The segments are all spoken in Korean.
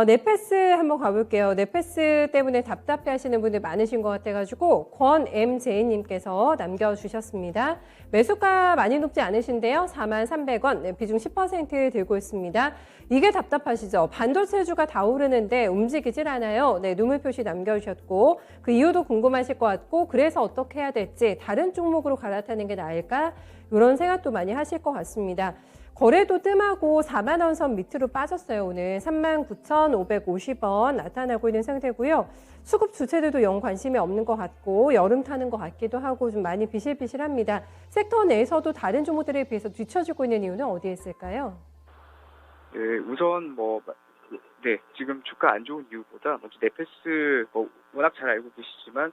넷패스 한번 가볼게요. 넷패스 때문에 답답해 하시는 분들 많으신 것 같아가지고, 권MJ님께서 남겨주셨습니다. 매수가 많이 높지 않으신데요. 43,300원, 비중 10% 들고 있습니다. 이게 답답하시죠? 반도체주가 다 오르는데 움직이질 않아요. 네, 눈물 표시 남겨주셨고, 그 이유도 궁금하실 것 같고, 그래서 어떻게 해야 될지, 다른 종목으로 갈아타는 게 나을까? 이런 생각도 많이 하실 것 같습니다. 거래도 뜸하고 4만 원 선 밑으로 빠졌어요. 오늘 39,550원 나타나고 있는 상태고요. 수급 주체들도 영 관심이 없는 것 같고 여름 타는 것 같기도 하고 좀 많이 비실비실합니다. 섹터 내에서도 다른 종목들에 비해서 뒤처지고 있는 이유는 어디에 있을까요? 네, 우선 지금 주가 안 좋은 이유보다 먼저 넷패스 워낙 잘 알고 계시지만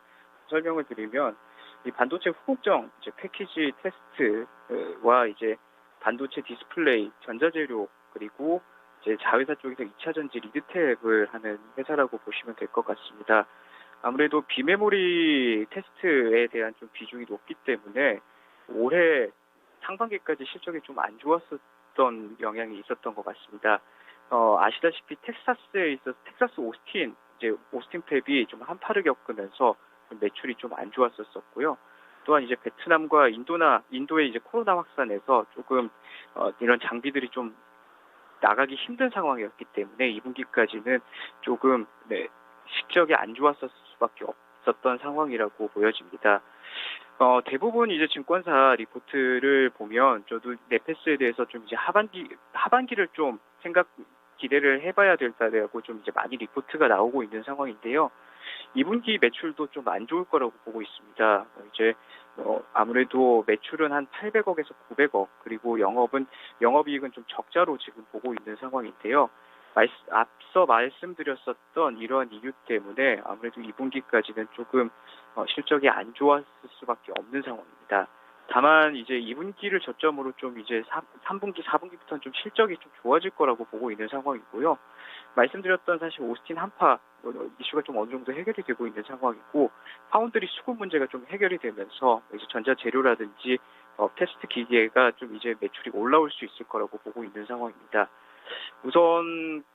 설명을 드리면 이 반도체 후공정 이제 패키지 테스트와 이제 반도체 디스플레이, 전자재료 그리고 이제 자회사 쪽에서 2차 전지 리드탭을 하는 회사라고 보시면 될 것 같습니다. 아무래도 비메모리 테스트에 대한 좀 비중이 높기 때문에 올해 상반기까지 실적이 좀 안 좋았었던 영향이 있었던 것 같습니다. 아시다시피 텍사스에 있어서 텍사스 오스틴 이제 오스틴 팹이 좀 한파를 겪으면서 좀 매출이 좀 안 좋았었고요. 또한 이제 베트남과 인도의 이제 코로나 확산에서 조금 이런 장비들이 좀 나가기 힘든 상황이었기 때문에 2분기까지는 조금 실적이 안 좋았을 수밖에 없었던 상황이라고 보여집니다. 대부분 이제 증권사 리포트를 보면 저도 넷패스에 대해서 좀 이제 하반기를 좀 기대를 해봐야 된다고 좀 이제 많이 리포트가 나오고 있는 상황인데요. 2분기 매출도 좀 안 좋을 거라고 보고 있습니다. 이제 아무래도 매출은 한 800억에서 900억 그리고 영업이익은 좀 적자로 지금 보고 있는 상황인데요. 앞서 말씀드렸었던 이런 이유 때문에 아무래도 2분기까지는 조금 실적이 안 좋았을 수밖에 없는 상황입니다. 다만 이제 2분기를 저점으로 좀 이제 3분기, 4분기부터는 좀 실적이 좀 좋아질 거라고 보고 있는 상황이고요. 말씀드렸던 사실 오스틴 한파 이슈가 좀 어느 정도 해결이 되고 있는 상황이고 파운드리 수급 문제가 좀 해결이 되면서 이제 전자재료라든지 테스트 기계가 좀 이제 매출이 올라올 수 있을 거라고 보고 있는 상황입니다. 우선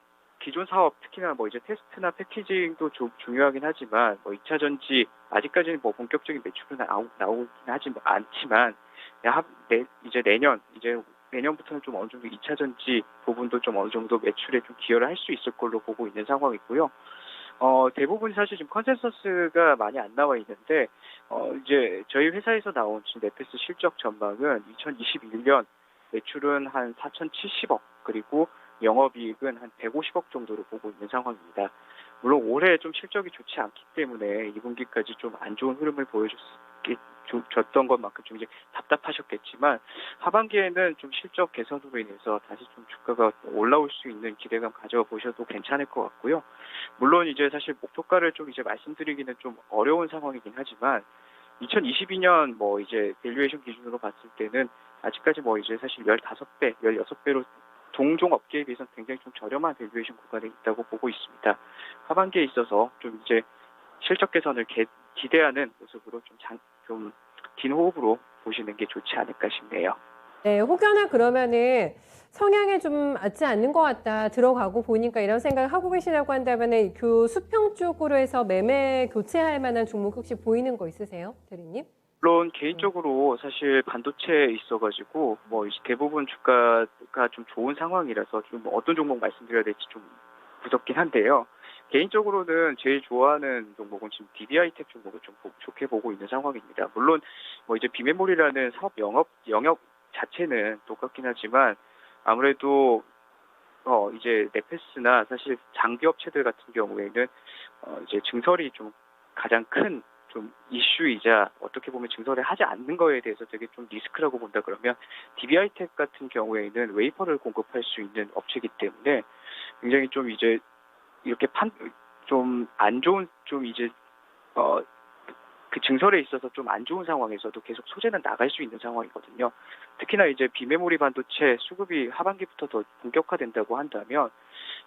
기존 사업 특히나 이제 테스트나 패키징도 중요하긴 하지만 2차 전지 아직까지는 본격적인 매출은 나오긴 않지만 이제 내년부터는 좀 어느 정도 2차 전지 부분도 좀 어느 정도 매출에 좀 기여를 할 수 있을 걸로 보고 있는 상황이고요. 대부분 사실 지금 컨센서스가 많이 안 나와 있는데 이제 저희 회사에서 나온 지금 넷패스 실적 전망은 2021년 매출은 한 4,070억 그리고 영업이익은 한 150억 정도로 보고 있는 상황입니다. 물론 올해 좀 실적이 좋지 않기 때문에 2분기까지 좀 안 좋은 흐름을 보여줬던 것만큼 좀 이제 답답하셨겠지만 하반기에는 좀 실적 개선으로 인해서 다시 좀 주가가 올라올 수 있는 기대감 가져보셔도 괜찮을 것 같고요. 물론 이제 사실 목표가를 좀 이제 말씀드리기는 좀 어려운 상황이긴 하지만 2022년 이제 밸류에이션 기준으로 봤을 때는 아직까지 이제 사실 15배, 16배로 동종 업계에 비해서는 굉장히 좀 저렴한 밸류에이션 구간에 있다고 보고 있습니다. 하반기에 있어서 좀 이제 실적 개선을 기대하는 모습으로 좀 긴 호흡으로 보시는 게 좋지 않을까 싶네요. 네, 혹여나 그러면은 성향에 좀 맞지 않는 것 같다. 들어가고 보니까 이런 생각을 하고 계시다고 한다면은 그 수평 쪽으로 해서 매매 교체할 만한 종목 혹시 보이는 거 있으세요, 대리님? 물론 개인적으로 사실 반도체에 있어가지고 이제 대부분 주가가 좀 좋은 상황이라서 좀 어떤 종목 말씀드려야 될지 좀 무섭긴 한데요. 개인적으로는 제일 좋아하는 종목은 지금 DDI-텍 종목을 좀 좋게 보고 있는 상황입니다. 물론 이제 비메모리라는 사업 영역 자체는 똑같긴 하지만 아무래도 이제 넷패스나 사실 장비 업체들 같은 경우에는 이제 증설이 좀 가장 큰 좀 이슈이자 어떻게 보면 증설을 하지 않는 거에 대해서 되게 좀 리스크라고 본다 그러면 DDI-텍 같은 경우에는 웨이퍼를 공급할 수 있는 업체이기 때문에 굉장히 좀 이제 이렇게 좀 안 좋은 좀 이제 그 증설에 있어서 좀 안 좋은 상황에서도 계속 소재는 나갈 수 있는 상황이거든요. 특히나 이제 비메모리 반도체 수급이 하반기부터 더 본격화된다고 한다면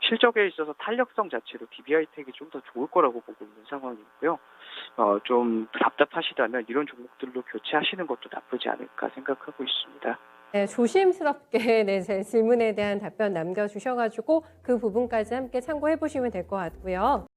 실적에 있어서 탄력성 자체도 DDI-텍이 좀 더 좋을 거라고 보고 있는 상황이고요. 좀 답답하시다면 이런 종목들로 교체하시는 것도 나쁘지 않을까 생각하고 있습니다. 네, 조심스럽게 네, 제 질문에 대한 답변 남겨주셔가지고 그 부분까지 함께 참고해 보시면 될 것 같고요.